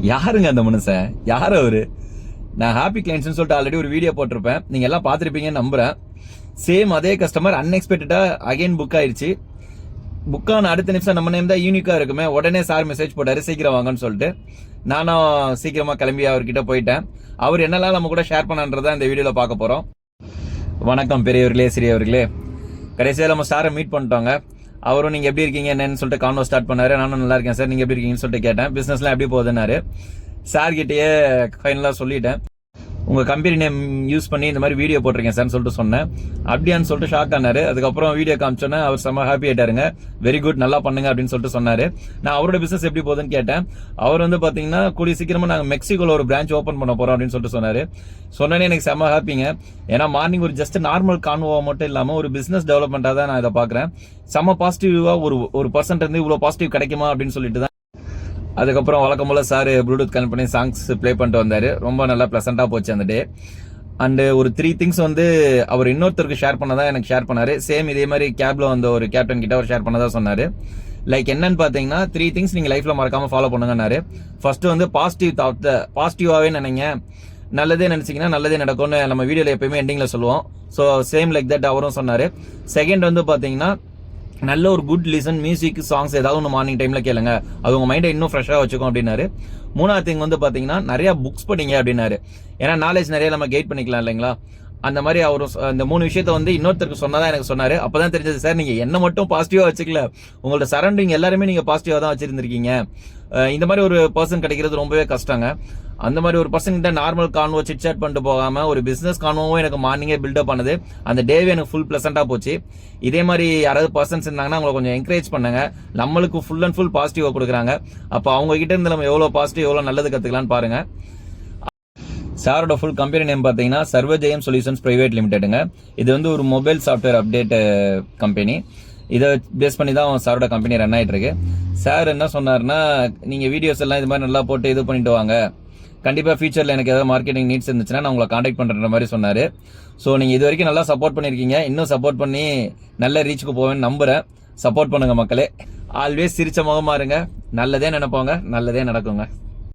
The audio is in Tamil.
யாருங்க அந்த மனுஷன்? யார் அவரு? நான் ஹாப்பி கிளைண்ட்ஸ்னு சொல்லிட்டு ஆல்ரெடி ஒரு வீடியோ போட்டிருப்பேன். நீங்க எல்லாம் பார்த்துருப்பீங்கன்னு நம்புறேன். சேம் அதே கஸ்டமர் அன்எக்ஸ்பெக்டடா அகைன் புக் ஆயிடுச்சு. புக்கான அடுத்த நிமிஷம் நம்ம நேம் தான் யூனிக்கா இருக்குமே, உடனே சார் மெசேஜ் போட்டாரு சீக்கிரம் வாங்கன்னு சொல்லிட்டு. நானும் சீக்கிரமா கிளம்பி அவர்கிட்ட போயிட்டேன். அவர் என்னெல்லாம் நம்ம கூட ஷேர் பண்ணன்றதை இந்த வீடியோல பார்க்க போறோம். வணக்கம் பெரியவர்களே, சிறியவர்களே. கடைசியாக நம்ம சாரை மீட் பண்ணிட்டோங்க. அவரும் நீங்க எப்படி இருக்கீங்க என்னன்னு சொல்லிட்டு கான்வோ ஸ்டார்ட் பண்ணாரு. நானும் நல்லா இருக்கேன் சார், நீங்க எப்படி இருக்கீங்கன்னு சொல்லிட்டு கேட்டேன். பிசினஸ்லாம் எப்படி போகுதுன்னாரு. சார் கிட்டேயே ஃபைனலா சொல்லிட்டேன், உங்க கம்பெனி நேம் யூஸ் பண்ணி இந்த மாதிரி வீடியோ போட்டிருக்கேன் சார்னு சொல்லிட்டு சொன்னேன். அப்படியான்னு சொல்லிட்டு ஷாக் ஆனாரு. அதுக்கப்புறம் வீடியோ காமிச்சோன்னே அவர் செம்ம ஹாப்பி ஆயிட்டாருங்க. வெரி குட், நல்லா பண்ணுங்க அப்படின்னு சொல்லிட்டு சொன்னாரு. நான் அவரோட பிசினஸ் எப்படி போகுதுன்னு கேட்டேன். அவர் பாத்தீங்கன்னா கூடிய சீக்கிரமா நாங்க மெக்சிகோல ஒரு பிரான்ச் ஓப்பன் பண்ண போறோம் அப்படின்னு சொல்லிட்டு சொன்னாரு. சொன்னே எனக்கு செம்ம ஹாப்பிங்க. ஏன்னா மார்னிங் ஒரு ஜஸ்ட் நார்மல் கான்வோவா மட்டும் இல்லாம ஒரு பிசினஸ் டெவலப்மெண்டா தான் நான் இதை பாக்குறேன். செம்ம பாசிட்டிவா ஒரு பர்சன்ட் இருந்து இவ்வளவு பாசிட்டிவ் கிடைக்குமா அப்படின்னு சொல்லிட்டு தான். அதுக்கப்புறம் வழக்கம் போல சார் ப்ளூடூத் கனெக்ட் பண்ணி சாங்ஸ் பிளே பண்ணிட்டு வந்தாரு. ரொம்ப நல்லா பிளசண்டா போச்சு அந்த டே. அண்ட் ஒரு 3 திங்ஸ் அவர் இன்னொருத்தருக்கு ஷேர் பண்ணதான் எனக்கு ஷேர் பண்ணாரு. சேம் இதே மாதிரி கேப்ல ஒரு கேப்டன் கிட்ட அவர் ஷேர் பண்ணதா சொன்னாரு. லைக் என்னன்னு பாத்தீங்கன்னா 3 திங்ஸ் நீங்க லைஃப்ல மறக்காம ஃபாலோ பண்ணுங்கன்னாரு. ஃபர்ஸ்ட் பாசிட்டிவ் தாட், பாசிட்டிவாவே நினைங்க. நல்லதே நினைச்சீங்கன்னா நல்லதே நடக்கும்னு நம்ம வீடியோல எப்பயுமே எண்டிங்ல சொல்லுவோம். ஸோ சேம் லைக் தட் அவரும் சொன்னாரு. செகண்ட் பாத்தீங்கன்னா நல்ல ஒரு குட் லிசன், மியூசிக், சாங்ஸ் ஏதாவது ஒன்று மார்னிங் டைம்ல கேளுங்க, அது உங்க மைண்டை இன்னும் ஃப்ரெஷ்ஷாக வச்சுக்கும் அப்படின்னாரு. மூணாவது திங் பாத்தீங்கன்னா நிறைய புக்ஸ் படிங்க அப்படின்னாரு. ஏன்னா நாலேஜ் நிறைய நம்ம கெயின் பண்ணிக்கலாம் இல்லைங்களா. அந்த மாதிரி அவர் இந்த 3 விஷயத்த இன்னொருத்தருக்கு சொன்னதான் எனக்கு சொன்னாரு. அப்பதான் தெரிஞ்சது, சார் நீங்க என்ன மட்டும் பாசிட்டிவா வச்சுக்கல, உங்களோட சரௌண்டிங் எல்லாருமே நீங்க பாசிட்டிவா தான் வச்சிருந்திருக்கீங்க. இந்த மாதிரி ஒரு பர்சன் கிடைக்கிறது ரொம்பவே கஷ்டங்க. அந்த மாதிரி ஒரு பர்சன் கிட்ட நார்மல் கான்வோ சிட் சாட் பண்ணிட்டு போகாம ஒரு பிசினஸ் கான்வோவும் எனக்கு மார்னிங்கே பில்டப் பண்ணது. அந்த டேவே எனக்கு ஃபுல் பிளசண்டா போச்சு. இதே மாதிரி யாராவது பர்சன்ஸ் இருந்தாங்கன்னா அவங்களை கொஞ்சம் என்கரேஜ் பண்ணுங்க. நம்மளுக்கு ஃபுல் அண்ட் ஃபுல் பாசிட்டிவா கொடுக்குறாங்க. அப்போ அவங்க கிட்ட இருந்து நம்ம எவ்வளவு பாசிட்டிவ் எவ்வளவு நல்லது கத்துக்கலாம்னு பாருங்க. சாரோட ஃபுல் கம்பெனி நேம் பார்த்தீங்கன்னா சர்வஜெயம் சொல்யூஷன்ஸ் பிரைவேட் லிமிடெடுங்க. இது ஒரு மொபைல் சாஃப்ட்வேர் அப்டேட் கம்பெனி. இதை பேஸ் பண்ணி தான் சாரோட கம்பெனி ரன் ஆகிட்டு இருக்கு. சார் என்ன சொன்னார்னா, நீங்க வீடியோஸ் எல்லாம் இது மாதிரி நல்லா போட்டு இது பண்ணிட்டு வாங்க, கண்டிப்பா ஃபியூச்சர்ல எனக்கு ஏதாவது மார்க்கெட்டிங் நீட்ஸ் இருந்துச்சுன்னா நான் உங்களை கான்டாக்ட் பண்ற மாதிரி சொன்னாரு. ஸோ நீங்க இது வரைக்கும் நல்லா சப்போர்ட் பண்ணிருக்கீங்க. இன்னும் சப்போர்ட் பண்ணி நல்ல ரீச்சுக்கு போவேன்னு நம்புறேன். சப்போர்ட் பண்ணுங்க மக்களே. ஆல்வேஸ் சிரிச்ச முகமா இருங்க. நல்லதே நினைப்போங்க, நல்லதே நடக்குங்க.